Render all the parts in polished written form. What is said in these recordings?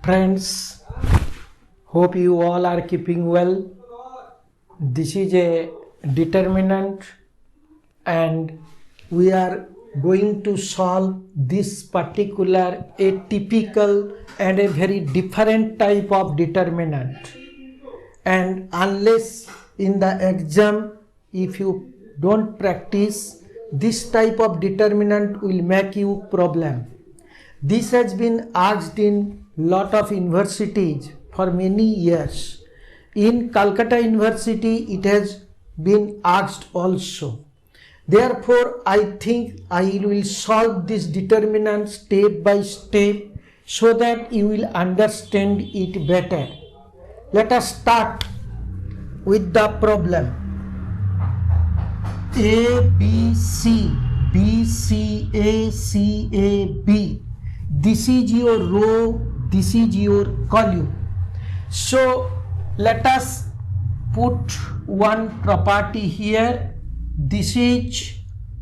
Friends, hope you all are keeping well. This is a determinant and we are going to solve this particular atypical and a very different type of determinant. And unless in the exam, if you don't practice, this type of determinant will make you problem. This has been asked in lot of universities for many years. In Calcutta University, it has been asked also. Therefore, I think I will solve this determinant step by step so that you will understand it better. Let us start with the problem. A, B, C, B, C, A, C, A, B. This is your row, this is your column. So let us put one property here. This is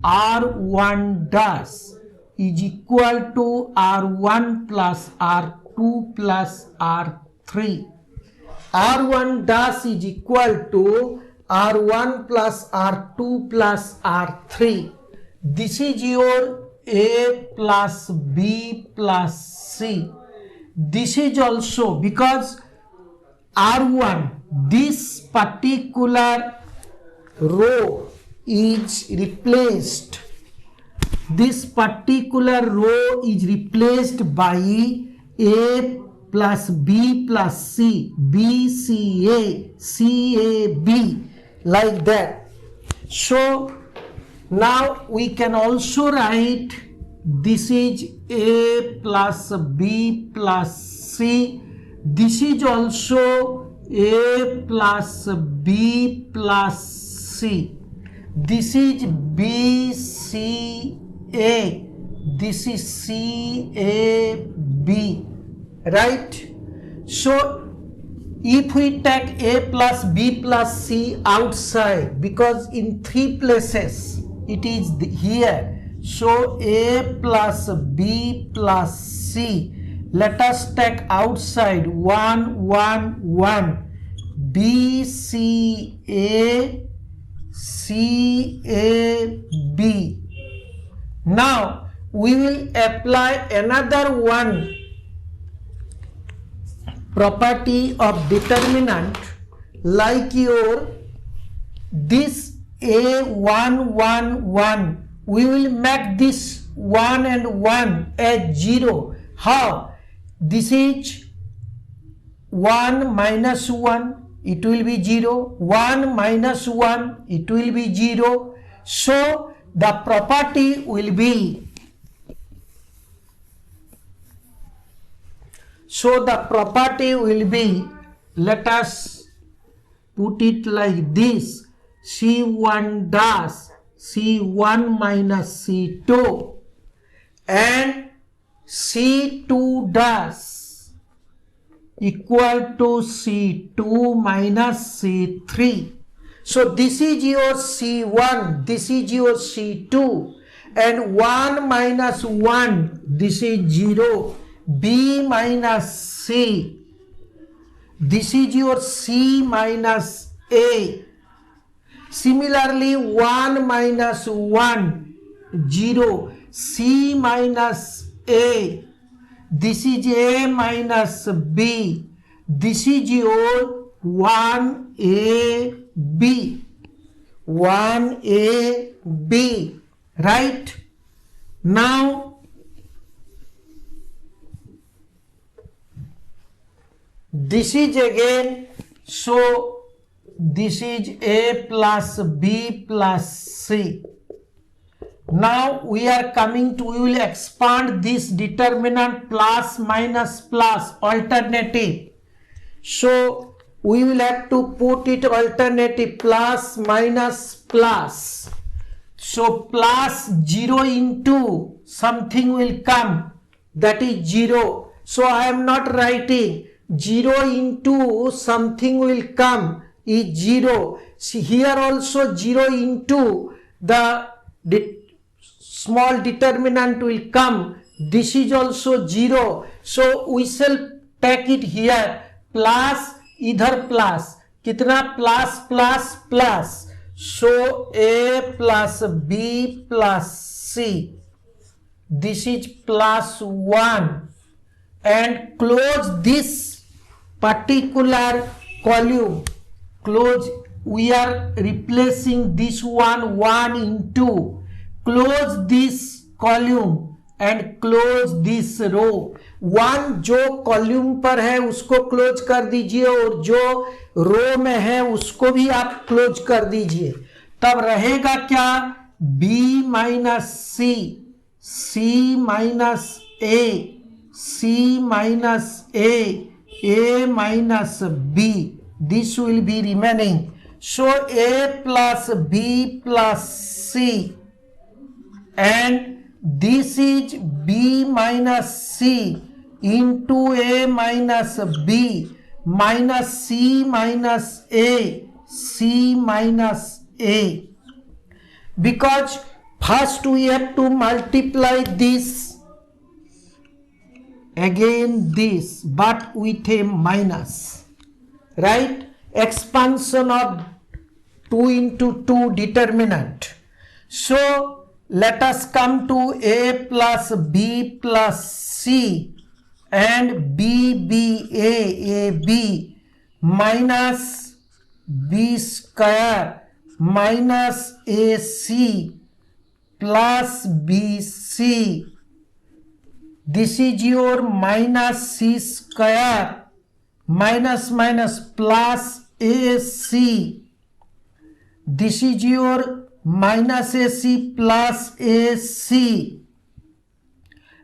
R1 dash is equal to R1 plus R2 plus R3. R1 dash is equal to R1 plus R2 plus R3. This is your A plus B plus C. This is also because R1, this particular row is replaced. This particular row is replaced by A plus B plus C, B, C, A, C, A, B, like that. So now we can also write this is A plus B plus C. This is also A plus B plus C. This is B, C, A. This is C, A, B. Right? So if we take A plus B plus C outside, because in three places it is here, so A plus B plus C, let us take outside 1, 1, 1, B, C, A, C, A, B. Now we will apply another one property of determinant, like your this A1, 1, 1. We will make this 1 and 1 as 0. How? This is 1 minus 1, it will be 0. 1 minus 1, it will be 0. So the property will be, let us put it like this, C1 dash, C1 minus C2 and C2 dash equal to C2 minus C3. So this is your C1, this is your C2, and 1 minus 1, this is 0. B minus C, this is your C minus A. Similarly, 1 minus 1, 0. C minus A, this is A minus B. This is your 1A B. 1A B. Right? Now, this is again, so this is A plus B plus C. Now we are coming to, we will expand this determinant plus minus plus alternative. So we will have to put it alternative, plus minus plus. So plus 0 into something will come, that is 0. So I am not writing 0 into something will come is 0. See here also 0 into the small determinant will come. This is also 0. So we shall take it here, plus इधर plus, कितना plus plus plus, so a plus B plus c, this is plus 1, and close this particular column, close, we are replacing this one into, close this column and close this row, 1 जो column पर है उसको close कर दीजिए और जो रो में है उसको भी आप क्लोज कर दीजिए, तब रहेगा क्या, b minus c, C minus A, C minus A minus B. This will be remaining. So A plus B plus C, and this is B minus C into A minus B minus C minus A, C minus A. Because first we have to multiply this, again this, but with a minus, right? Expansion of 2 into 2 determinant. So let us come to A plus B plus C and A B minus B square minus AC plus BC. This is your minus C square minus minus plus AC. This is your minus AC plus AC,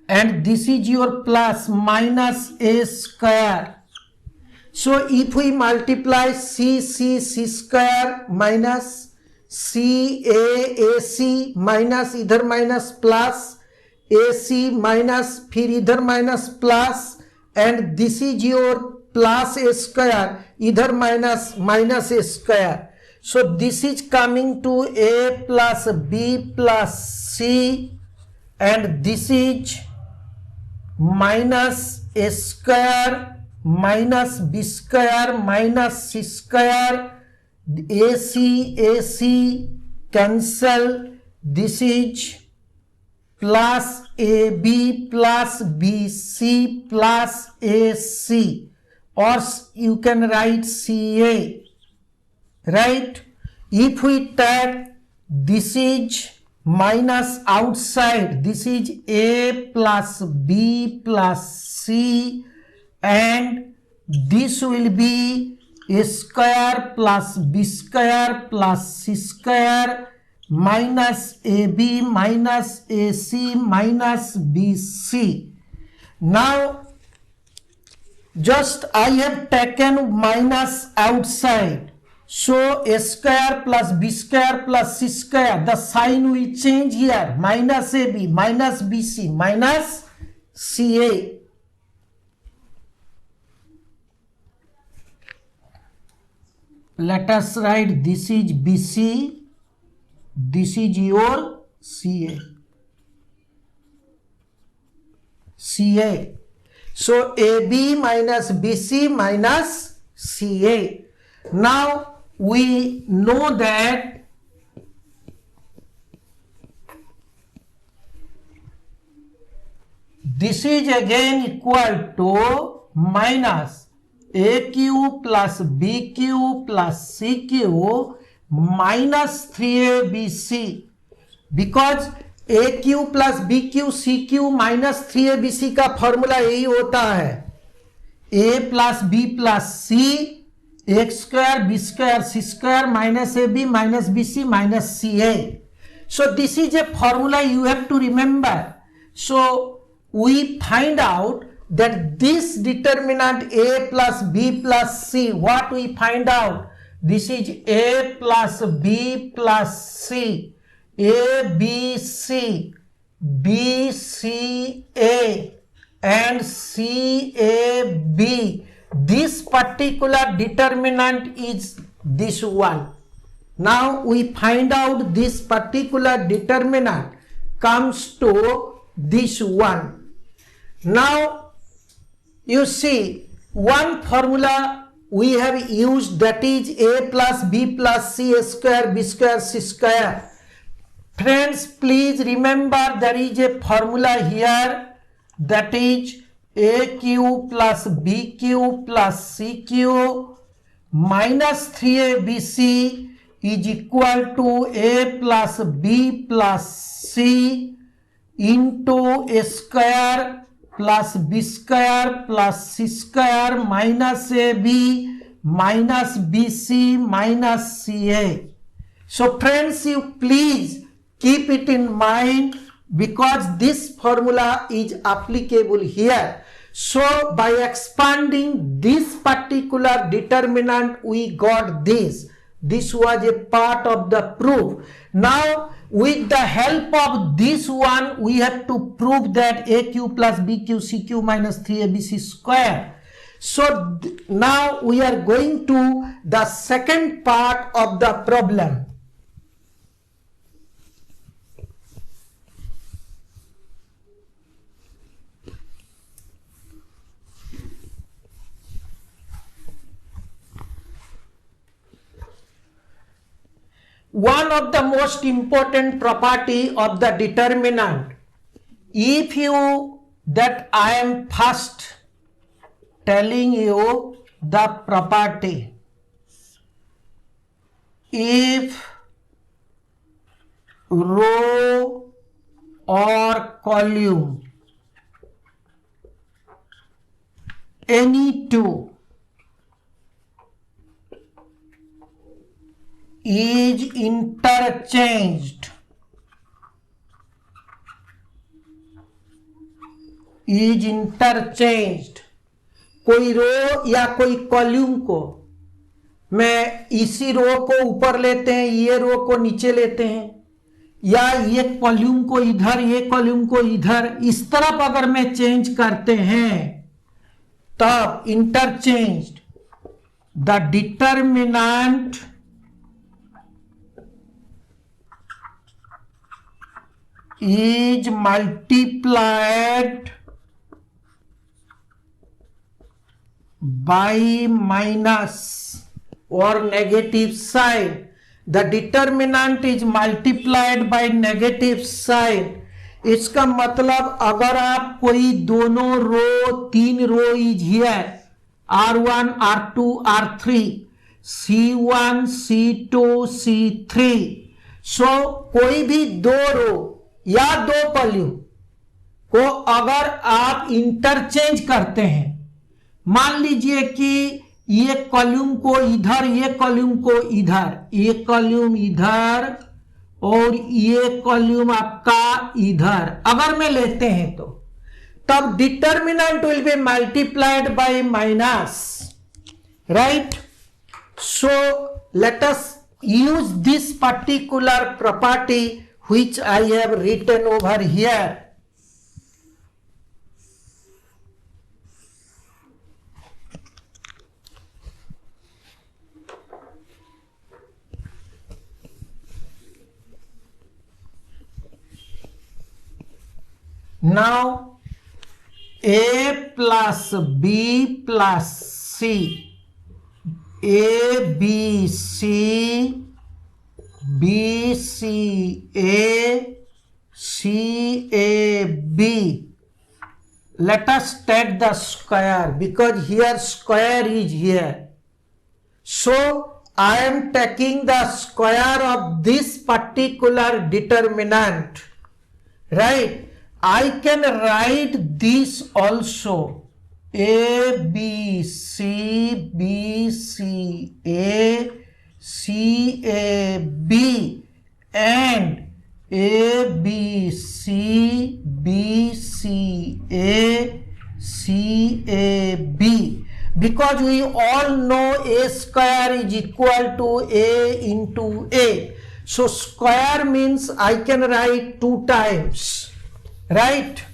and this is your plus minus A square. So if we multiply C square minus AC minus इधर minus plus AC minus फिर इधर minus plus, and this is your plus A square, इधर minus minus A square, so this is coming to A plus B plus C, and this is minus A square minus B square minus C square, AC cancel, this is plus AB plus BC plus AC, or you can write CA, right? If we take this is minus outside, this is A plus B plus C, and this will be A square plus B square plus C square minus AB minus AC minus BC. Now just I have taken minus outside, so A square plus B square plus C square, the sign will change here, minus AB minus BC minus CA. Let us write this is BC, this is your CA. So AB minus BC minus CA. Now we know that this is again equal to minus AQ plus BQ plus CQ minus 3ABC, because AQ plus BQ CQ minus 3ABC का formula यही होता है, A plus B plus C, X square B square C square minus AB minus BC minus CA. So this is a formula you have to remember. So we find out that this determinant A plus B plus C, what we find out, this is A plus B plus C, A B C, B C A and C A B. This particular determinant is this one. Now we find out this particular determinant comes to this one. Now you see one formula we have used, that is a plus b plus c square b square c square. Friends, please remember there is a formula here, that is aq plus bq plus cq minus 3abc is equal to a plus b plus c into a square plus b square plus c square minus ab minus bc minus ca. So friends, you please keep it in mind, because this formula is applicable here. So by expanding this particular determinant, we got this. This was a part of the proof. Now with the help of this one, we have to prove that aq plus bq cq minus 3abc square. So now we are going to the second part of the problem. One of the most important property of the determinant, if you, that I am first telling you the property, if row or column, any two, is interchanged, कोई रो या कोई column को, मैं इसी रो को ऊपर लेते हैं, ये रो को नीचे लेते हैं, या ये कॉलम को इधर, ये कॉलम को इधर, इस तरफ अगर मैं चेंज करते हैं, तब interchanged, the determinant is multiplied by minus or negative sign. The determinant is multiplied by negative sign. इसका मतलब अगर आप कोई दोनों रो, तीन रो is here, R1, R2, R3, C1, C2, C3. सो कोई भी दो रो या दो कॉलम को अगर आप इंटरचेंज करते हैं, मान लीजिए कि ये कॉलम को इधर, ये कॉलम को इधर, ये कॉलम इधर और ये कॉलम आपका इधर अगर मैं लेते हैं, तो तब determinant will be multiplied by minus, right? So let us use this particular property which I have written over here. Now A plus B plus C, A, B, C, B, C, A, C, A, B. Let us take the square, because here square is here. So I am taking the square of this particular determinant, right? I can write this also. A, B, C, B, C, A, C, A, B, and A, B, C, B, C, A, C, A, B. Because we all know A square is equal to A into A. So square means I can write 2 times, right?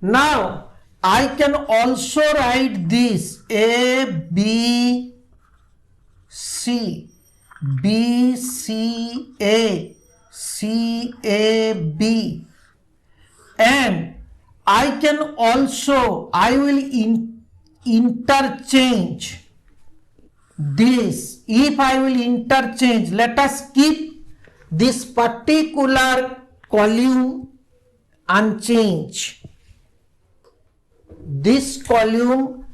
Now I can also write this A, B, C, B, C, A, C, A, B, and I can also, I will interchange this, if I will interchange, let us keep this particular column unchanged. This column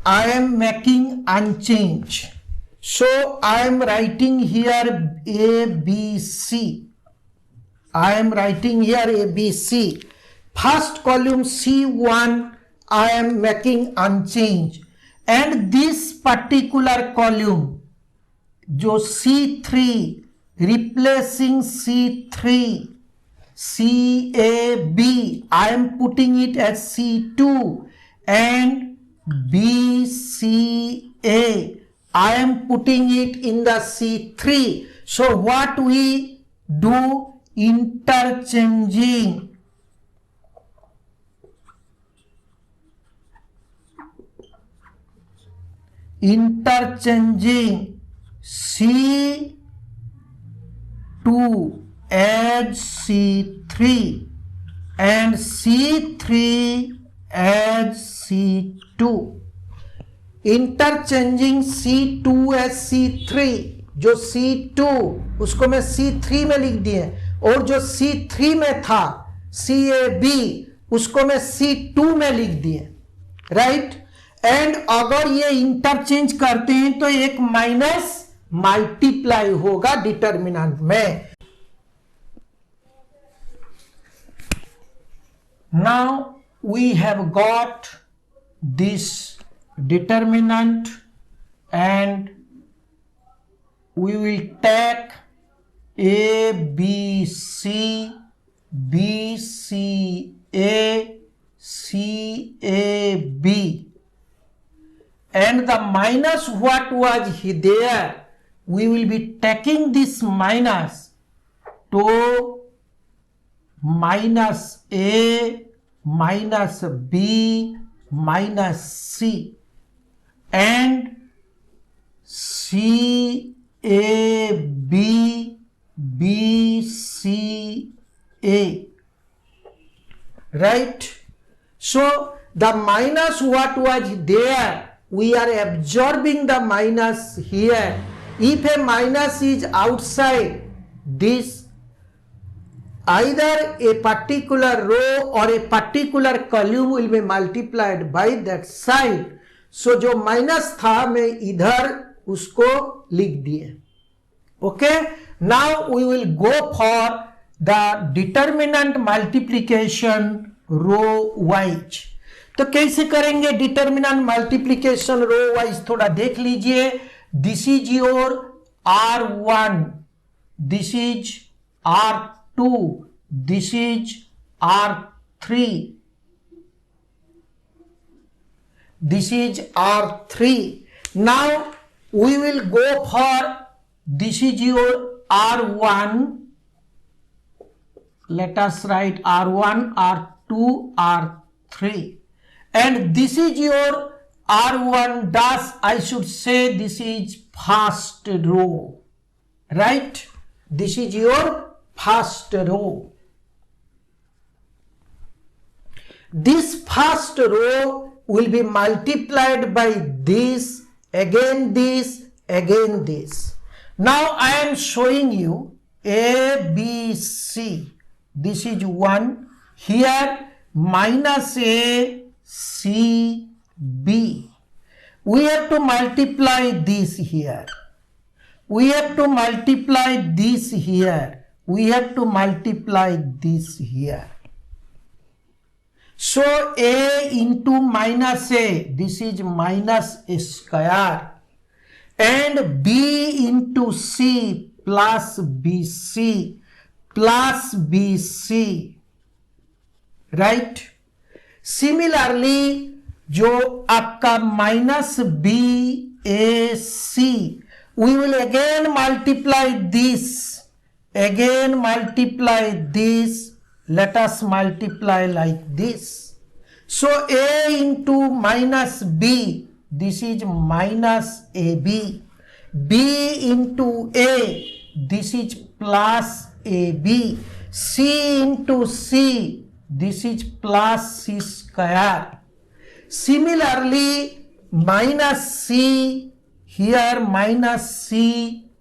I am making unchanged. So I am writing here ABC. I am writing here ABC. First column C1 I am making unchanged. And this particular column, जो C3 replacing C3, CAB, I am putting it as C2, and BCA, I am putting it in the C3. So what we do? Interchanging. Interchanging C2 as C3 and C3 as C2. Interchanging C2 as C3, जो C2 उसको मैं C3 में लिख दिए, और जो C3 में था CAB उसको मैं C2 में लिख दिए, राइट। एंड अगर ये इंटरचेंज करते हैं तो एक माइनस मल्टीप्लाई होगा डिटर्मिनेंट में। Now we have got this determinant and we will take A, B, C, B, C, A, C, A, B, and the minus what was there, we will be taking this minus to minus A, minus B, minus C, and C, A, B, B, C, A, right? So the minus what was there, we are absorbing the minus here. If a minus is outside this, either a particular row or a particular column will be multiplied by that side. So जो minus था मैं इधर उसको लिख दिए। Okay, now we will go for the determinant multiplication row wise. तो कैसे करेंगे डिटर्मिनेंट मल्टीप्लीकेशन रो वाइज, थोड़ा देख लीजिए। This is your R1, this is R2, this is R3, this is R3. Now we will go for, this is your R1, let us write R1, R2, R3, and this is your R1 dash, I should say this is first row, right? This is your first row. This first row will be multiplied by this, again this, again this. Now I am showing you A, B, C. This is 1. Here minus A, C, B. We have to multiply this here. We have to multiply this here. We have to multiply this here. So A into minus A, this is minus A square, and B into C plus BC plus BC, right? Similarly, जो आपका minus BAC, we will again multiply this, again multiply this. Let us multiply like this. So A into minus B, this is minus AB. B into A, this is plus AB. C into C, this is plus C square. Similarly, minus C, here minus C,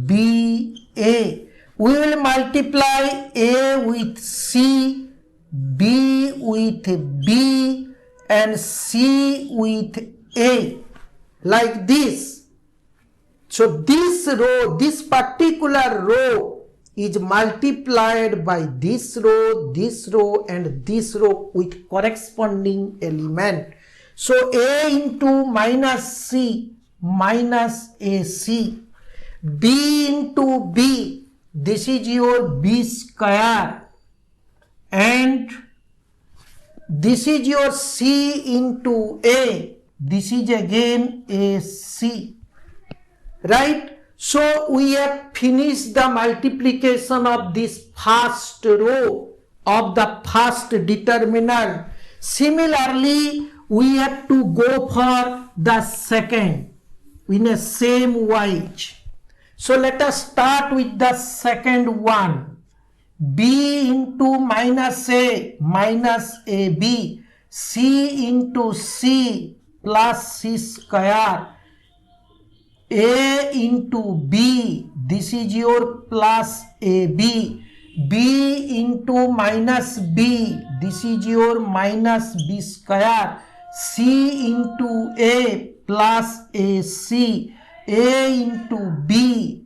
B, A. We will multiply A with C, B with B, and C with A, like this. So this row, this particular row is multiplied by this row, and this row with corresponding element. So A into minus C minus AC, B into B, this is your B square, and this is your C into A, this is again AC, right? So we have finished the multiplication of this first row of the first determinant. Similarly, we have to go for the second in the same way. So let us start with the second one. B into minus A minus AB, C into C plus C square, A into B, this is your plus AB, B into minus B, this is your minus B square, C into A plus AC, A into B,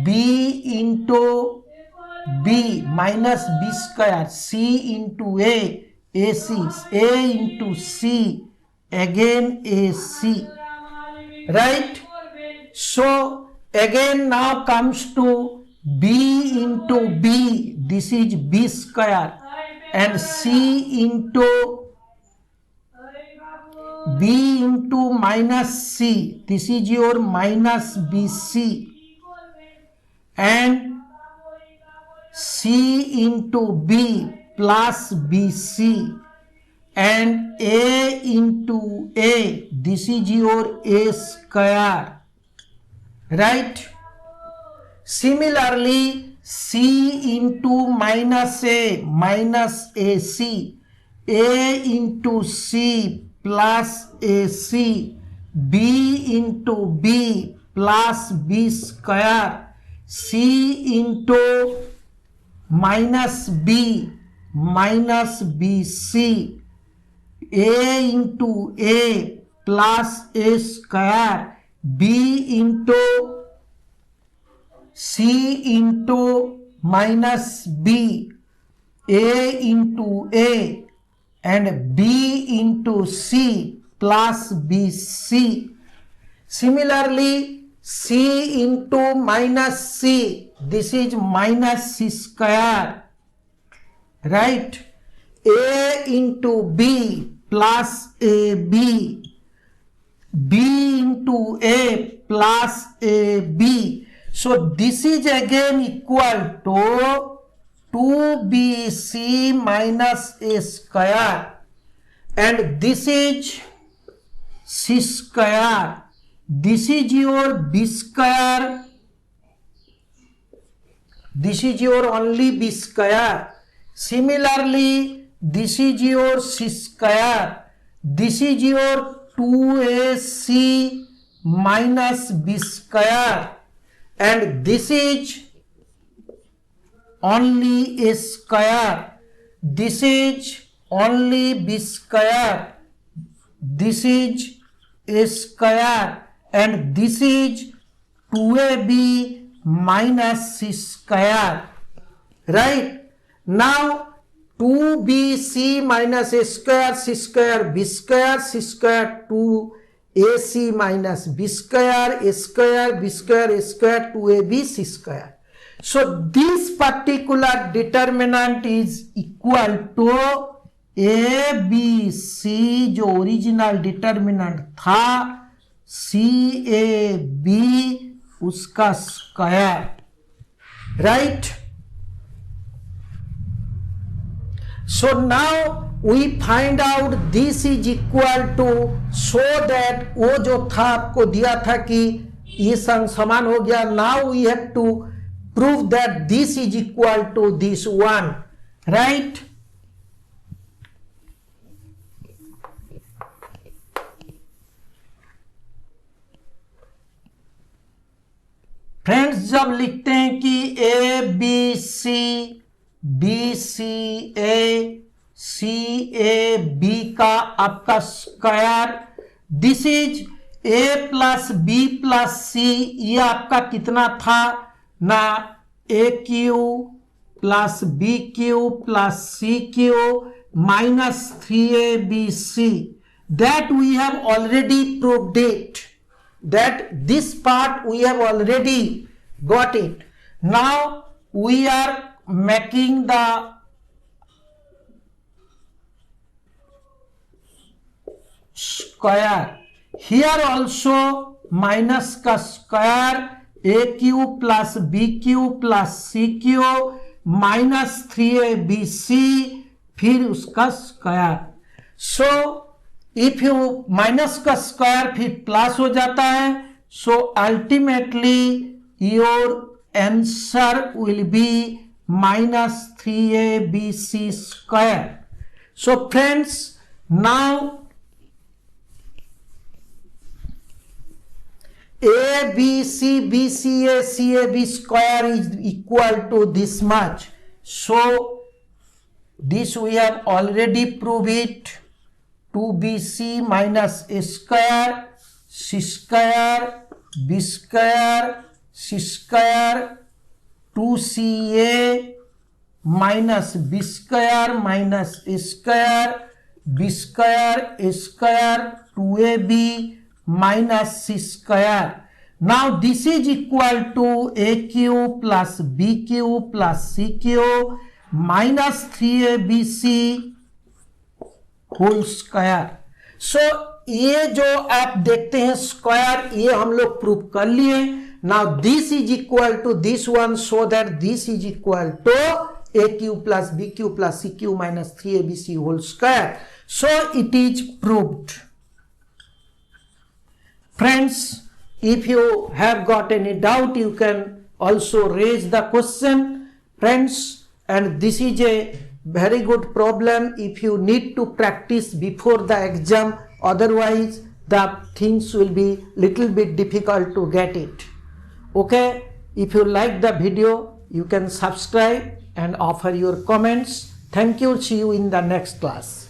B into B minus B square, C into A, AC, A into C, again AC, right? So again now comes to B into B, this is B square, and C into B into minus C, this is your minus BC, and C into B plus BC, and A into A, this is your A square, right? Similarly, C into minus A minus AC, A into C plus AC, B into B plus B square, C into minus B minus BC, A into A plus A square, B into C into minus B, A into A, and B into C plus BC. Similarly, C into minus C, this is minus C square, right? A into B plus AB, B into A plus AB. So this is again equal to 2BC minus A square, and this is C square, this is your B square, this is your only B square. Similarly, this is your C square, this is your 2AC minus B square, and this is only A square, this is only B square, this is A square, and this is 2AB minus C square, right? Now 2BC minus A square, C square, B square, C square, 2AC minus B square, A square, B square, A square, 2AB, C square. So this particular determinant is equal to ABC, जो original determinant था, CAB उसका square, right? So now we find out this is equal to, so that वो जो था आपको दिया था कि ये समान हो गया. Now we have to prove that this is equal to this one, right? Friends जब लिखते हैं कि ए बी सी ए का आपका square, this is A plus B plus C, ये आपका कितना था ना, A cube plus B cube plus C cube minus 3abc, that we have already proved it, that this part we have already got it. Now we are making the square, here also minus का square, a cube plus b cube plus c cube minus 3abc, फिर उसका square. So if you minus का square फिर plus हो जाता है, so ultimately your answer will be minus 3abc square. So friends, now ABC, BCA, CAB square is equal to this much. So this we have already proved it. 2BC minus A square, C square, B square, C square, 2CA minus B square minus A square, B square, A square, 2AB minus C square. Now this is equal to AQ plus BQ plus CQ minus 3ABC whole square. सो ये जो आप देखते हैं square, ये हम लोग prove कर लिए. Now this is equal to this one, so that this is equal to a cube plus B cube plus C cube minus 3abc whole square. So it is proved. Friends, if you have got any doubt, you can also raise the question, friends. And this is a very good problem if you need to practice before the exam, otherwise the things will be little bit difficult to get it. Okay, if you like the video, you can subscribe and offer your comments. Thank you. See you in the next class.